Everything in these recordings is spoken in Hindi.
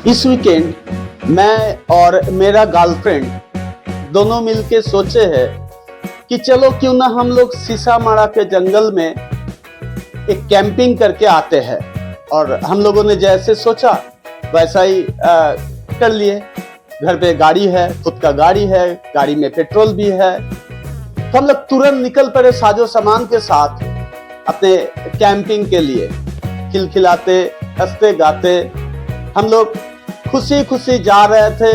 इस वीकेंड मैं और मेरा गर्लफ्रेंड दोनों मिलके सोचे हैं कि चलो क्यों ना हम लोग सीसामाड़ा के जंगल में एक कैंपिंग करके आते हैं। और हम लोगों ने जैसे सोचा वैसा ही कर लिए। घर पे गाड़ी है, खुद का गाड़ी है, गाड़ी में पेट्रोल भी है, तो हम लोग तुरंत निकल पड़े साजो सामान के साथ अपने कैंपिंग के लिए। खिलखिलाते हंसते गाते हम लोग खुशी खुशी जा रहे थे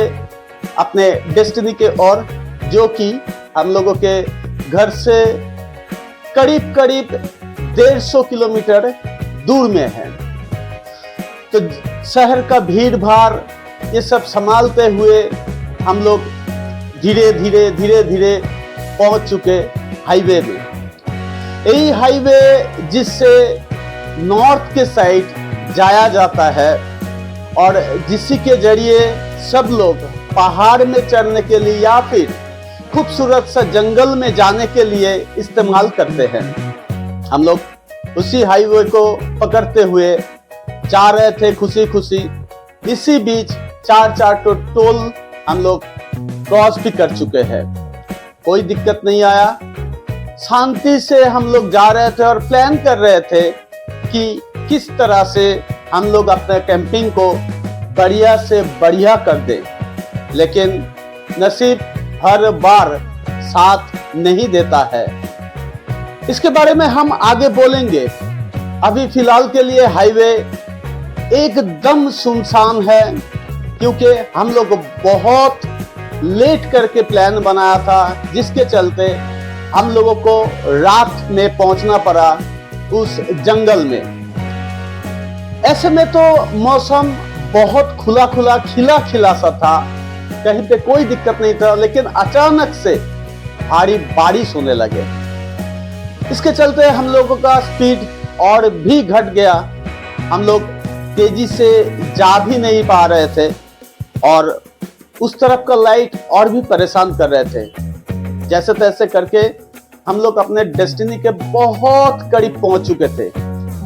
अपने डेस्टिनी के ओर, जो कि हम लोगों के घर से करीब करीब 150 किलोमीटर दूर में है। तो शहर का भीड़ भाड़ ये सब संभालते हुए हम लोग धीरे धीरे पहुंच चुके हाईवे में। यही हाईवे जिससे नॉर्थ के साइड जाया जाता है और जिसी के जरिए सब लोग पहाड़ में चढ़ने के लिए या फिर खूबसूरत सा जंगल में जाने के लिए इस्तेमाल करते हैं। हम लोग उसी हाईवे को पकड़ते हुए जा रहे थे खुशी खुशी। इसी बीच चार टोल हम लोग क्रॉस भी कर चुके हैं, कोई दिक्कत नहीं आया। शांति से हम लोग जा रहे थे और प्लान कर रहे थे कि किस तरह से हम लोग अपने कैंपिंग को बढ़िया से बढ़िया कर दें, लेकिन नसीब हर बार साथ नहीं देता है। इसके बारे में हम आगे बोलेंगे। अभी फिलहाल के लिए हाईवे एकदम सुनसान है, क्योंकि हम लोग बहुत लेट करके प्लान बनाया था, जिसके चलते हम लोगों को रात में पहुंचना पड़ा उस जंगल में। ऐसे में तो मौसम बहुत खुला खिला सा था, कहीं पे कोई दिक्कत नहीं था, लेकिन अचानक से भारी बारिश होने लगे। इसके चलते हम लोगों का स्पीड और भी घट गया। हम लोग तेजी से जा भी नहीं पा रहे थे और उस तरफ का लाइट और भी परेशान कर रहे थे। जैसे तैसे करके हम लोग अपने डेस्टिनी के बहुत करीब पहुंच चुके थे,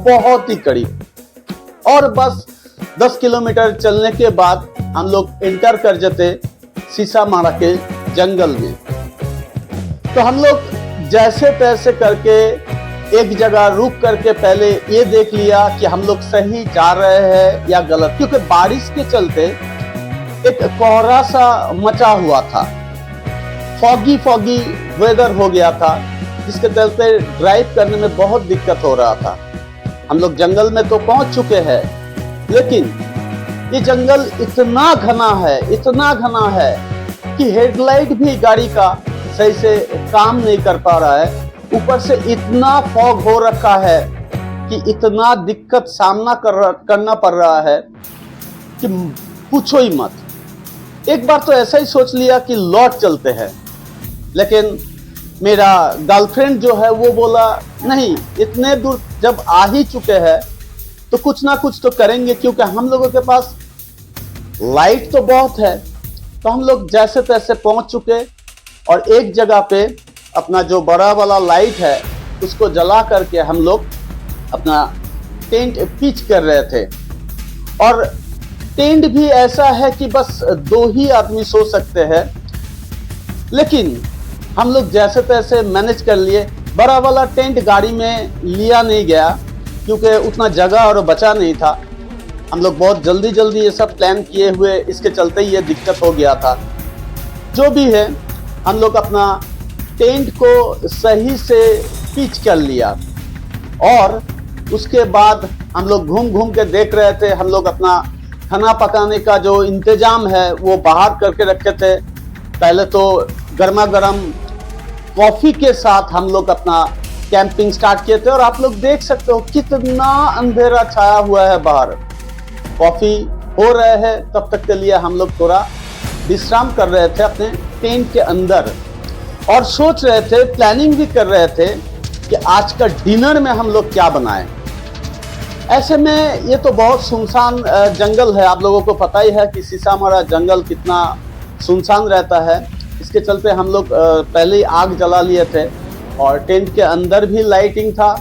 बहुत ही करीब। और बस 10 किलोमीटर चलने के बाद हम लोग एंटर कर जाते सीसामाड़ा के जंगल में। तो हम लोग जैसे तैसे करके एक जगह रुक करके पहले ये देख लिया कि हम लोग सही जा रहे हैं या गलत, क्योंकि बारिश के चलते एक कोहरा सा मचा हुआ था, फॉगी वेदर हो गया था, जिसके चलते ड्राइव करने में बहुत दिक्कत हो रहा था। हम लोग जंगल में तो पहुंच चुके हैं, लेकिन ये जंगल इतना घना है कि हेडलाइट भी गाड़ी का सही से काम नहीं कर पा रहा है। ऊपर से इतना फॉग हो रखा है कि इतना दिक्कत सामना करना पड़ रहा है कि पूछो ही मत। एक बार तो ऐसा ही सोच लिया कि लौट चलते हैं, लेकिन मेरा गर्लफ्रेंड जो है वो बोला नहीं, इतने दूर जब आ ही चुके हैं तो कुछ ना कुछ तो करेंगे, क्योंकि हम लोगों के पास लाइट तो बहुत है। तो हम लोग जैसे तैसे पहुंच चुके और एक जगह पे अपना जो बड़ा वाला लाइट है उसको जला करके हम लोग अपना टेंट पिच कर रहे थे। और टेंट भी ऐसा है कि बस 2 ही आदमी सो सकते हैं, लेकिन हम लोग जैसे तैसे मैनेज कर लिए। बड़ा वाला टेंट गाड़ी में लिया नहीं गया, क्योंकि उतना जगह और बचा नहीं था। हम लोग बहुत जल्दी ये सब प्लान किए हुए, इसके चलते ये दिक्कत हो गया था। जो भी है, हम लोग अपना टेंट को सही से पिच कर लिया और उसके बाद हम लोग घूम के देख रहे थे। हम लोग अपना खाना पकाने का जो इंतजाम है वो बाहर करके रखे थे। पहले तो गर्मा गर्म कॉफ़ी के साथ हम लोग अपना कैंपिंग स्टार्ट किए थे। और आप लोग देख सकते हो कितना अंधेरा छाया हुआ है बाहर। कॉफ़ी हो रहे हैं, तब तक के लिए हम लोग थोड़ा विश्राम कर रहे थे अपने टेंट के अंदर और सोच रहे थे, प्लानिंग भी कर रहे थे कि आज का डिनर में हम लोग क्या बनाएं। ऐसे में ये तो बहुत सुनसान जंगल है, आप लोगों को पता ही है कि सीसामाड़ा जंगल कितना सुनसान रहता है। इसके चलते हम लोग पहले ही आग जला लिए थे और टेंट के अंदर भी लाइटिंग था,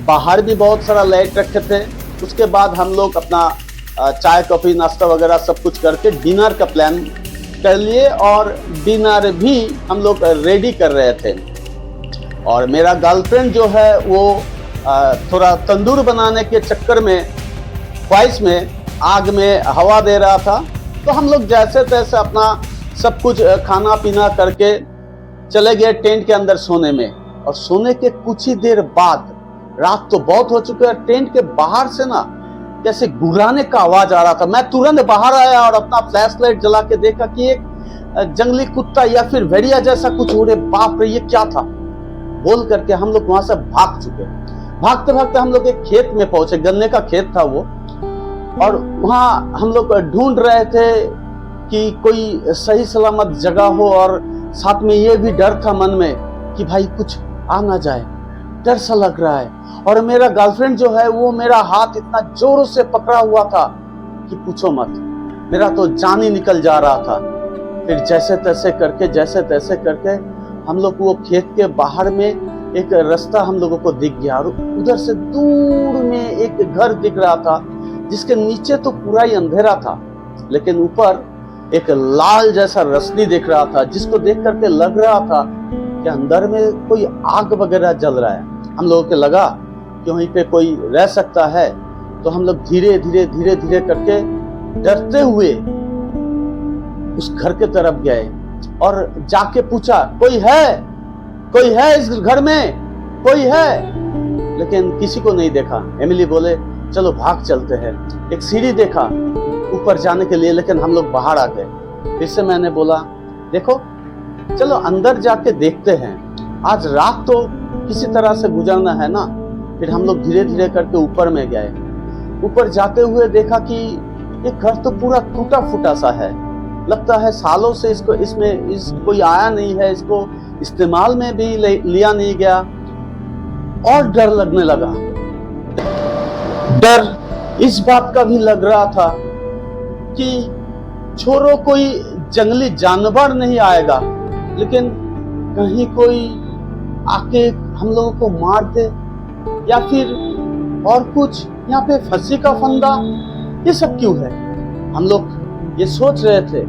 बाहर भी बहुत सारा लाइट रखे थे। उसके बाद हम लोग अपना चाय कॉफी नाश्ता वगैरह सब कुछ करके डिनर का प्लान कर लिए और डिनर भी हम लोग रेडी कर रहे थे। और मेरा गर्लफ्रेंड जो है वो थोड़ा तंदूर बनाने के चक्कर में ख्वाहिश में आग में हवा दे रहा था। तो हम लोग जैसे तैसे अपना सब कुछ खाना पीना करके चले गए टेंट के अंदर सोने में। और सोने के कुछ ही देर बाद, रात तो बहुत हो चुकी है, टेंट के बाहर से ना जैसे गुर्राने का आवाज आ रहा था। मैं तुरंत बाहर आया और अपना फ्लैश लाइट जला के देखा कि एक जंगली कुत्ता या फिर भेड़िया जैसा कुछ हो रहे। बाप रे, ये क्या था बोल करके हम लोग वहां से भाग चुके। भागते भागते हम लोग एक खेत में पहुंचे, गन्ने का खेत था वो। और वहां हम लोग ढूंढ रहे थे कि कोई सही सलामत जगह हो, और साथ में ये भी डर था मन में कि भाई कुछ आ ना जाए, डर सा लग रहा है। और मेरा गर्लफ्रेंड जो है वो मेरा हाथ इतना जोरों से पकड़ा हुआ था कि पूछो मत, मेरा तो जान ही निकल जा रहा था। फिर जैसे तैसे करके हम लोग वो खेत के बाहर में एक रास्ता हम लोगों को दिख गया। और उधर से दूर में एक घर दिख रहा था जिसके नीचे तो पूरा ही अंधेरा था, लेकिन ऊपर एक लाल जैसा रोशनी दिख रहा था, जिसको देख करके लग रहा था कि अंदर में कोई आग वगैरह जल रहा है। हम लोगों को लगा कि वहीं पे कोई रह सकता है। तो हम लोग धीरे धीरे करके डरते हुए उस घर के तरफ गए और जाके पूछा, कोई है इस घर में, कोई है? लेकिन किसी को नहीं देखा। एमिली बोले चलो भाग चलते हैं। एक सीढ़ी देखा ऊपर जाने के लिए, लेकिन हम लोग बाहर आ गए। फिर से मैंने बोला देखो चलो अंदर जाके देखते हैं, आज रात तो किसी तरह से गुजरना है ना। फिर हम लोग धीरे धीरे करके ऊपर में गए। ऊपर जाते हुए देखा कि ये घर तो पूरा टूटा फूटा सा है, लगता है सालों से इसमें कोई आया नहीं है, इसको इस्तेमाल में भी लिया नहीं गया। और डर लगने लगा। डर इस बात का भी लग रहा था कि छोरो कोई जंगली जानवर नहीं आएगा, लेकिन कहीं कोई आके हम लोगों को मार दे या फिर और कुछ। यहाँ पे फांसी का फंदा, ये सब क्यों है? हम लोग ये सोच रहे थे।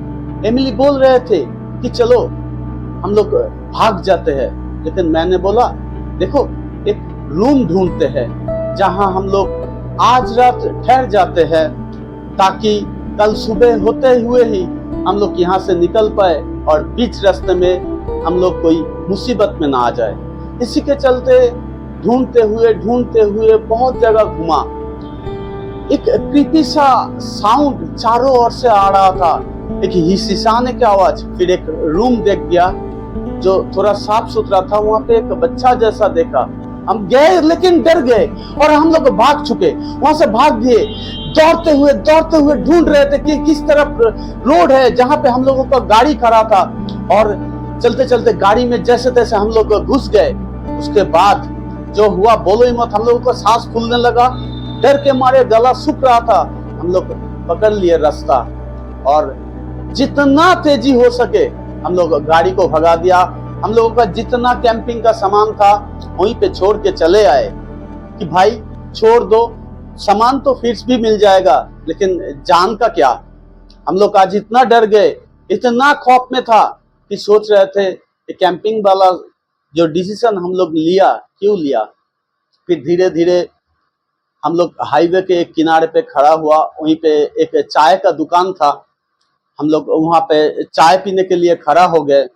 एमिली बोल रहे थे कि चलो हम लोग भाग जाते हैं, लेकिन मैंने बोला देखो एक रूम ढूंढते हैं जहां हम लोग आज रात ठहर जाते हैं, ताकि कल सुबह होते हुए ही हम लोग यहाँ से निकल पाए और बीच रास्ते में हम लोग कोई मुसीबत में ना आ जाए। इसी के चलते ढूंढते हुए बहुत जगह घुमा। एक क्रीपी सा साउंड चारों ओर से आ रहा था, एक हिसिसाने की आवाज। फिर एक रूम देख गया जो थोड़ा साफ सुथरा था, वहां पे एक बच्चा जैसा देखा। हम गए लेकिन डर गए और हम लोग भाग चुके, वहां से भाग गए। दौड़ते हुए ढूंढ रहे थे कि किस तरफ रोड है जहां पे हम लोगों का गाड़ी खड़ा था। और चलते चलते गाड़ी में जैसे तैसे हम लोग घुस गए। उसके बाद जो हुआ बोलो ही मत, हम लोगों को सांस फूलने लगा, डर के मारे गला सूख रहा था। हम लोग पकड़ लिए रास्ता और जितना तेजी हो सके हम लोग गाड़ी को भगा दिया। हम लोगों का जितना कैंपिंग का सामान था वहीं पे छोड़ के चले आए कि भाई छोड़ दो, सामान तो फिर भी मिल जाएगा, लेकिन जान का क्या। हम लोग आज इतना डर गए, इतना खौफ में था कि सोच रहे थे कि कैंपिंग वाला जो डिसीजन हम लोग लिया क्यों लिया। फिर धीरे धीरे हम लोग हाईवे के एक किनारे पे खड़ा हुआ, वहीं पे एक चाय का दुकान था। हम लोग वहां पे चाय पीने के लिए खड़ा हो गए।